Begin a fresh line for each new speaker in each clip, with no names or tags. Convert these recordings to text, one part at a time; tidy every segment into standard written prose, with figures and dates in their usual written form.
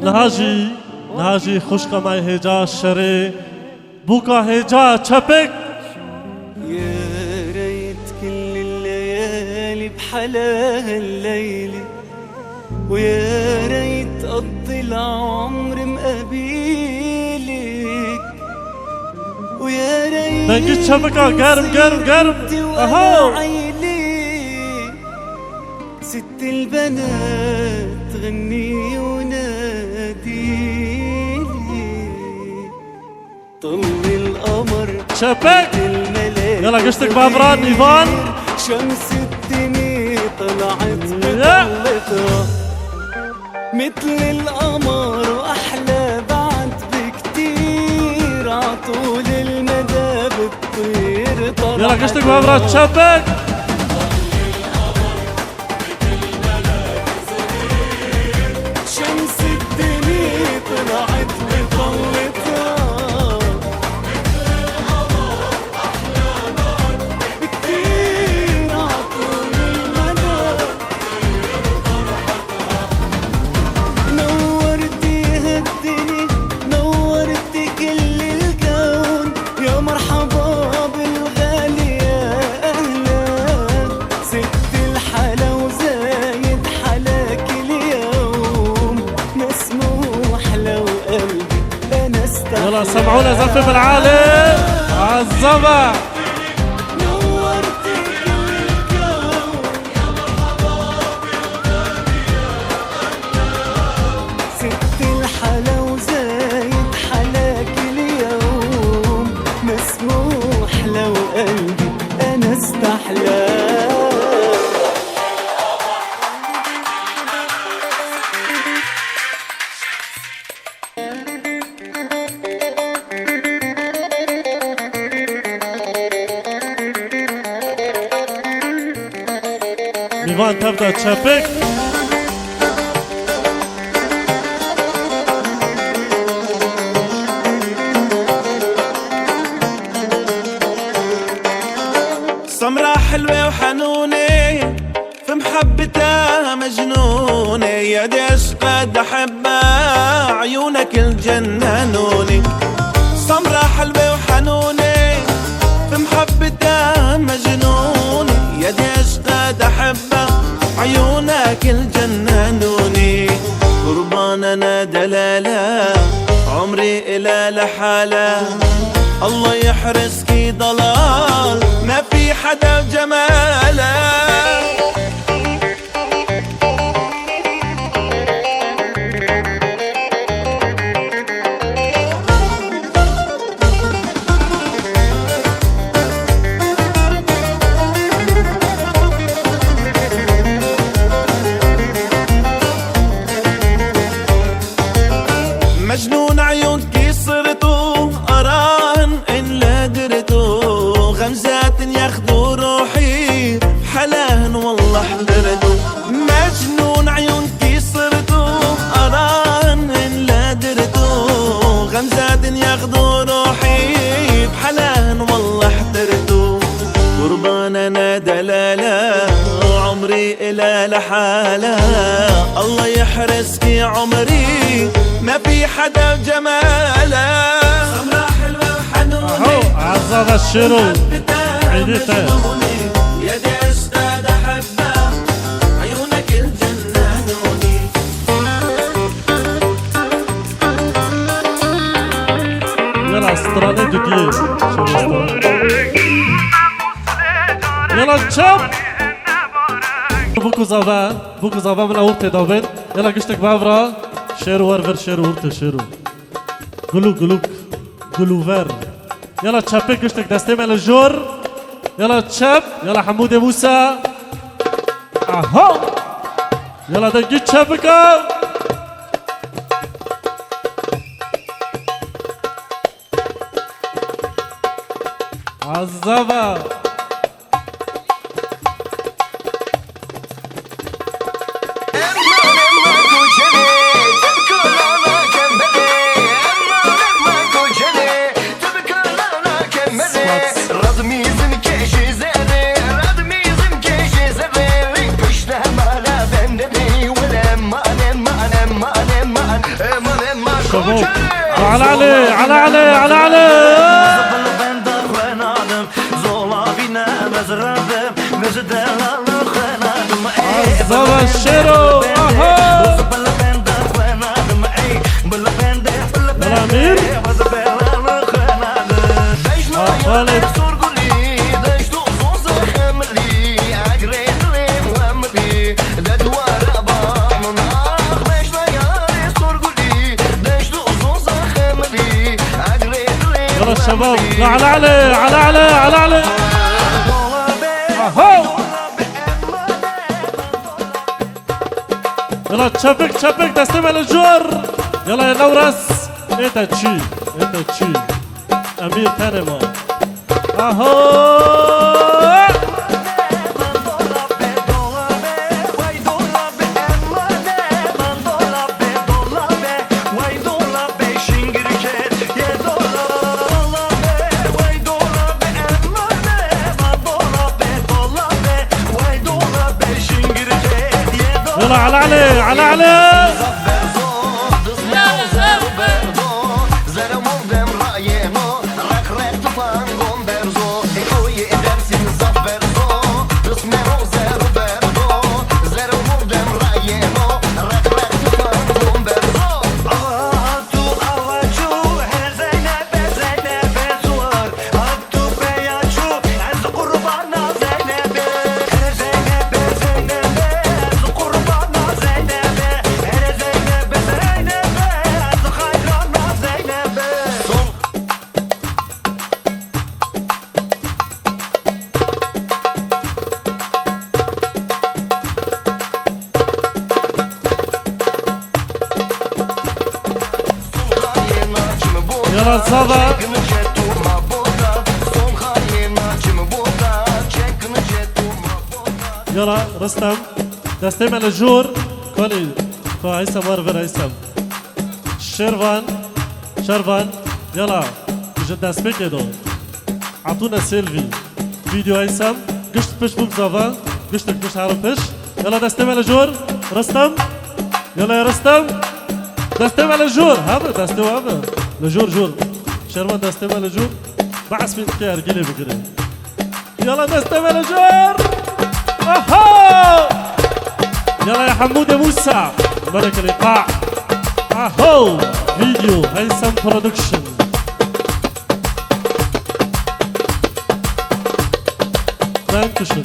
نهاجي خشقة ماي هجا شري بوكا هجا تشبك.
يا ريت كل الليالي بحلاها الليلة، ويا ريت قضي العمر مقابلك، ويا ريت
نجي تشبكة قرب اهو
ست البنات غني وناديلي، طل القمر
شبك. يلا قشتك بابران ايفان.
شمس الدنيا طلعت بطلتها مثل القمر واحلى بعد بكتير، عطول المدى بتطير طلعت.
يلا قشتك بابران شبك.
شمس الدنيا طلعت بطلتها بكتير، عطول المدى نورتي هالدنيا، نورتي كل الكون، يا مرحبا بالغالي يا أهلا، ست الحلا وزايد حلاك اليوم، مسموح لو قلبي أنا استحلى.
يلا سمعونا زفة بالعالي عالزبع.
نورتي كل الكون، ست الحلا وزايد حلاك اليوم، مسموح لو قلبي أنا استحلى.
ايفان تبدأ تشبك.
سمرة حلوة وحنونة في محبتها مجنونة، يا ديش قد أحبها عيونك الجنانوني. سمرة حلوة وحنونة في محبتها مجنونة، يا ديش قد أحبها عيونك الجنانوني. قربان أنا دلالة عمري إلى لحالة، الله يحرسكي ضلال ما في حدا جماله. مجنون عيونك صرتو أراهن إن لا درتو، غمزات ياخدو روحي حلاهن والله حضرتو. مجنون عيونك صرتو أراهن إن لا درتو، غمزات ياخدو روحي بحلاهن والله حضرتو. قربان أنا دلالة عمري إلى لحالة، الله يحرسكي عمري ما في حدا جماله. سمرة حلوة وحنونة
اهو عزب الشرو عيدتها.
يا دي اشتاق احبها عيونك الجنانوني.
يلا استرالي دوكيه. يلا تشب. بوكو زابان من اورتي دوبن. يلا قشتك بابرا شيرو ورفر شيرو ورتي شيرو قلوفر. يلا تشابك قشتك دستيم على الجور. يلا تشاب. يلا حمودي موسى اهو. يلا دقي تشابكه. عزبه
Em
شباب على علي على علي على علي عزب الشيرو يلا امير خالد يلا الشباب على علي على علي على علي يلا تشبك تشبك تستمع للجور يلا يا نورس انت تشي انت تشي امير تنما اهو يلا على علي على علي يلا صبا يلا رستم دستم الجور كولي كو هيثم ورفر هيثم شرفان يلا جد دستم كدو عطونا سيلفي فيديو هيثم قشت بش بوك زافا قشتك بش عارف بش يلا دستم الجور رستم يلا يا رستم دستم الجور هذا دستم هذا لجور جور شرمان دستم لجور بعث في الكير قلي بقري يلا دستم لجور اهو يلا يا حمود يا موسى ملك الايقاع اهو فيديو هيثم برودكشن دانكشن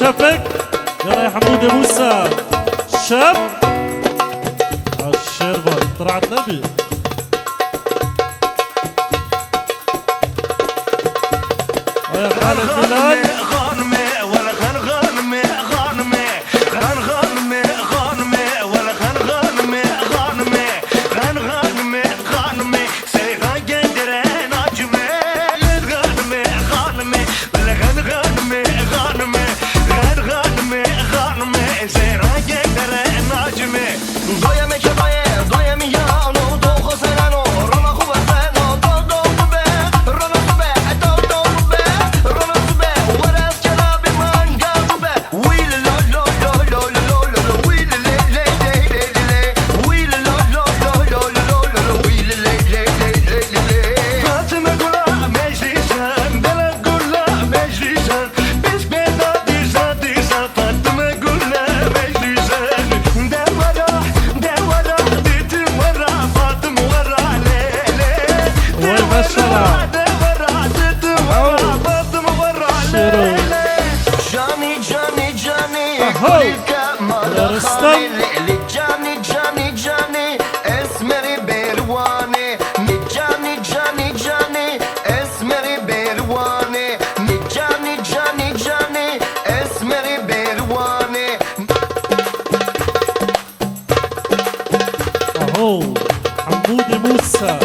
شبك يلا يا حمود يا موسى شاب الشربة طلعت نبي يا خالد بلال رستم.
اللي جاني جاني جاني اسمري بلواني جاني جاني جاني اسمري بلواني جاني جاني جاني اسمري بلواني
اهو حمودي موسى.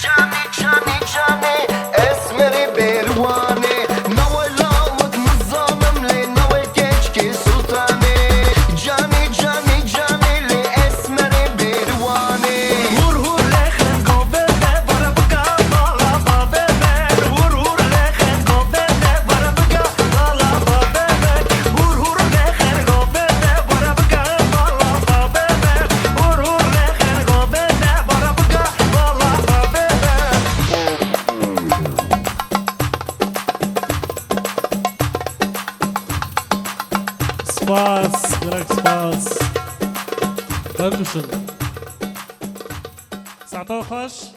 جاني جاني جاني اسمري بلواني نوال لاوت نظامم لي نوال كشكي سلطاني جاني جاني جاني لي اسمري بلواني هور هور لخن قبلنا برا بقى بالا بابك هور هور لخن قبلنا برا بقى بالا بابك هور هور لخن قبلنا برا بقى بالا بابك هور هور لخن قبلنا برا بقى بالا بابك
Spaß, direkt Spaß. Dankeschön. 19